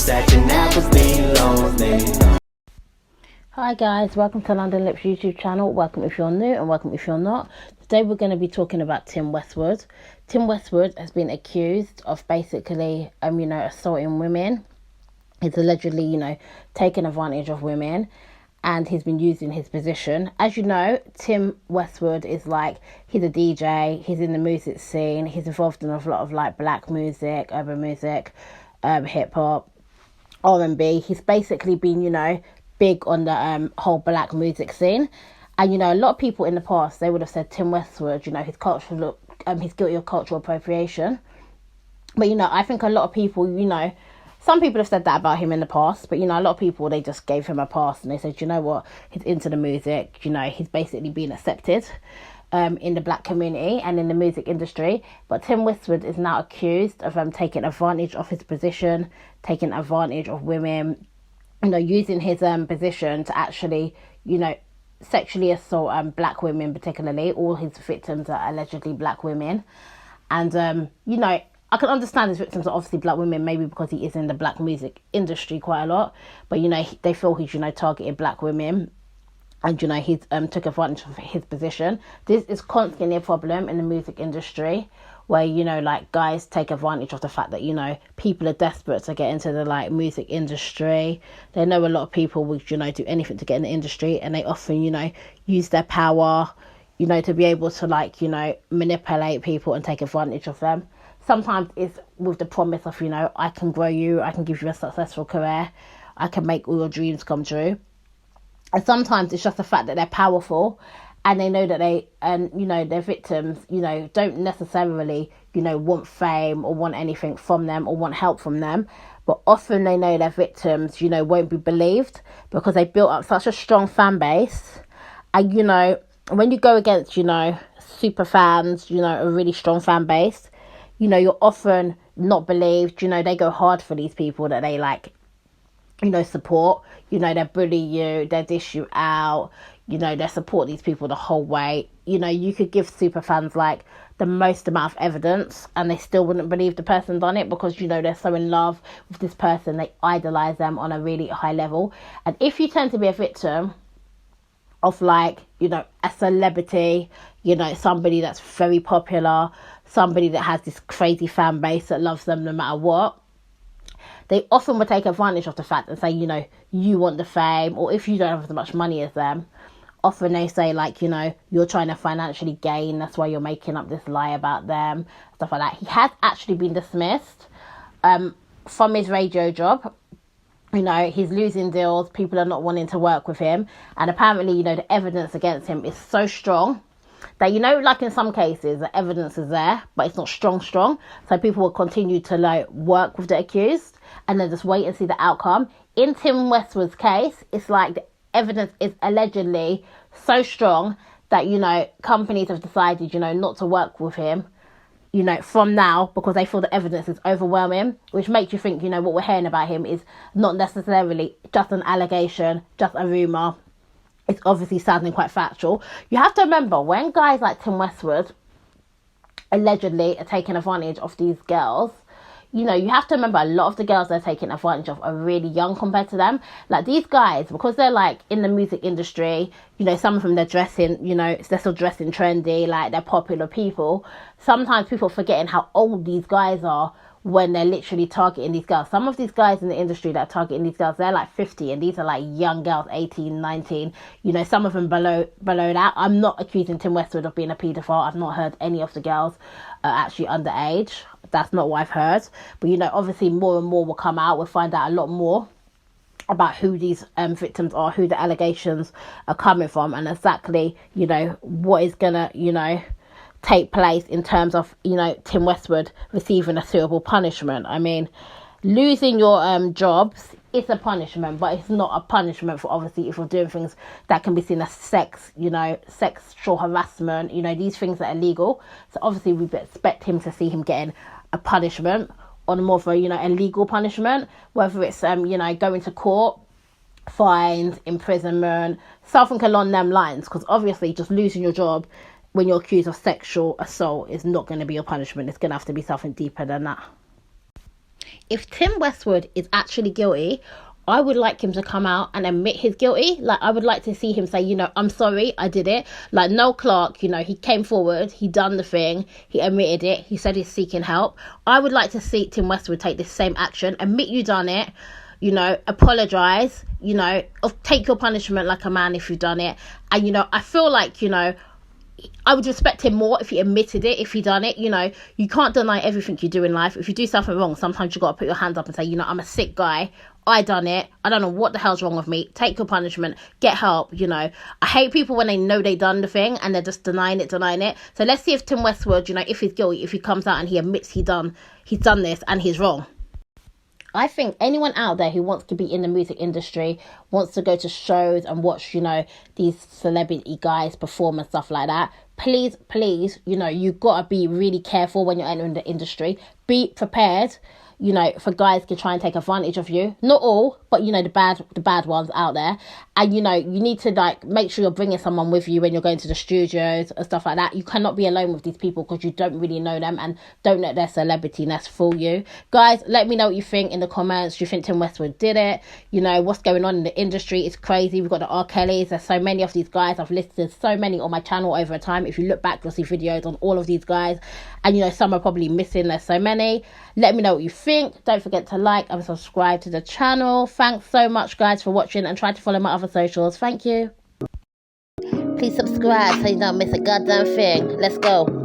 wish that you never be lonely. Hi guys, welcome to London Lips YouTube channel. Welcome if you're new and welcome if you're not. Today we're going to be talking about Tim Westwood. Tim Westwood has been accused of basically, assaulting women. He's allegedly, taking advantage of women, and he's been using his position. As you know, Tim Westwood is he's a DJ, he's in the music scene, he's involved in a lot of black music, urban music, hip hop, R&B. He's basically been, big on the whole black music scene. And, a lot of people in the past, they would have said Tim Westwood, he's he's guilty of cultural appropriation. But, I think a lot of people, some people have said that about him in the past, but, a lot of people, they just gave him a pass and they said, you know what, he's into the music, he's basically been accepted in the black community and in the music industry. But Tim Westwood is now accused of taking advantage of his position, taking advantage of women, using his position to actually, sexually assault black women, particularly. All his victims are allegedly black women. And, I can understand his victims are obviously black women, maybe because he is in the black music industry quite a lot. But, they feel he's, targeted black women. And, he's took advantage of his position. This is constantly a problem in the music industry, where, guys take advantage of the fact that, people are desperate to get into the, music industry. They know a lot of people would, do anything to get in the industry, and they often, use their power, to be able to, manipulate people and take advantage of them. Sometimes it's with the promise of, I can grow you, I can give you a successful career, I can make all your dreams come true. And sometimes it's just the fact that they're powerful, and they know that their victims, don't necessarily, want fame or want anything from them or want help from them. But often they know their victims, won't be believed because they built up such a strong fan base. And, when you go against, super fans, a really strong fan base, you're often not believed. They go hard for these people that they support. They bully you, they dish you out, they support these people the whole way. You could give super fans the most amount of evidence and they still wouldn't believe the person done it because, they're so in love with this person. They idolize them on a really high level. And if you tend to be a victim of a celebrity, somebody that's very popular, somebody that has this crazy fan base that loves them no matter what, they often will take advantage of the fact and say, you want the fame, or if you don't have as much money as them, often they say you're trying to financially gain, that's why you're making up this lie about them, stuff like that. He has actually been dismissed from his radio job. He's losing deals, people are not wanting to work with him, and apparently, the evidence against him is so strong that, in some cases, the evidence is there, but it's not strong. So people will continue to work with the accused and then just wait and see the outcome. In Tim Westwood's case, it's the evidence is allegedly so strong that, companies have decided, not to work with him, from now, because they feel the evidence is overwhelming, which makes you think, what we're hearing about him is not necessarily just an allegation, just a rumour. It's obviously sounding quite factual. You have to remember, when guys like Tim Westwood allegedly are taking advantage of these girls, you have to remember a lot of the girls they're taking advantage of are really young compared to them. These guys, because they're in the music industry, some of them they're dressing, they're still dressing trendy, they're popular people. Sometimes people are forgetting how old these guys are when they're literally targeting these girls. Some of these guys in the industry that are targeting these girls, they're 50, and these are young girls, 18, 19, some of them below that. I'm not accusing Tim Westwood of being a paedophile. I've not heard any of the girls are actually underage. That's not what I've heard. But, obviously more and more will come out. We'll find out a lot more about who these victims are, who the allegations are coming from, and exactly, what is going to, take place in terms of, Tim Westwood receiving a suitable punishment. I mean, losing your jobs is a punishment, but it's not a punishment for, obviously, if you're doing things that can be seen as sexual harassment, these things that are illegal. So obviously we expect him to see him getting a punishment on more of a, a legal punishment, whether it's, going to court, fines, imprisonment, something along them lines, because obviously just losing your job when you're accused of sexual assault is not going to be your punishment. It's going to have to be something deeper than that. if Tim Westwood is actually guilty, I would like him to come out and admit he's guilty. Like, I would like to see him say, you know, I'm sorry, I did it. Like Noel Clark, you know, he came forward, he done the thing, he admitted it, he said he's seeking help. I would like to see Tim Westwood take this same action, admit you done it, you know, apologise, you know, take your punishment like a man if you've done it. And, you know, I feel like, you know, I would respect him more if he admitted it, if he done it. You know, you can't deny everything you do in life. If you do something wrong, sometimes you got to put your hands up and say, you know, I'm a sick guy. I done it. I don't know what the hell's wrong with me. Take your punishment. Get help, you know. I hate people when they know they done the thing and they're just denying it. So let's see if Tim Westwood, you know, if he's guilty, if he comes out and he admits he's done this and he's wrong. I think anyone out there who wants to be in the music industry, wants to go to shows and watch, you know, these celebrity guys perform and stuff like that, please, you know, you got to be really careful when you're entering the industry. Be prepared, you know, for guys to try and take advantage of you. Not all, but, you know, the bad ones out there. And, you know, you need to, like, make sure you're bringing someone with you when you're going to the studios and stuff like that. You cannot be alone with these people because you don't really know them and don't let their celebrity-ness fool you. Guys, let me know what you think in the comments. Do you think Tim Westwood did it? You know, what's going on in the industry is crazy. We've got the R. Kellys. There's so many of these guys. I've listed so many on my channel over time. If you look back, you'll see videos on all of these guys. And, you know, some are probably missing. There's so many. Let me know what you think. Don't forget to like and subscribe to the channel. Thanks so much, guys, for watching, and try to follow my other socials. Thank you. Please subscribe so you don't miss a goddamn thing. Let's go.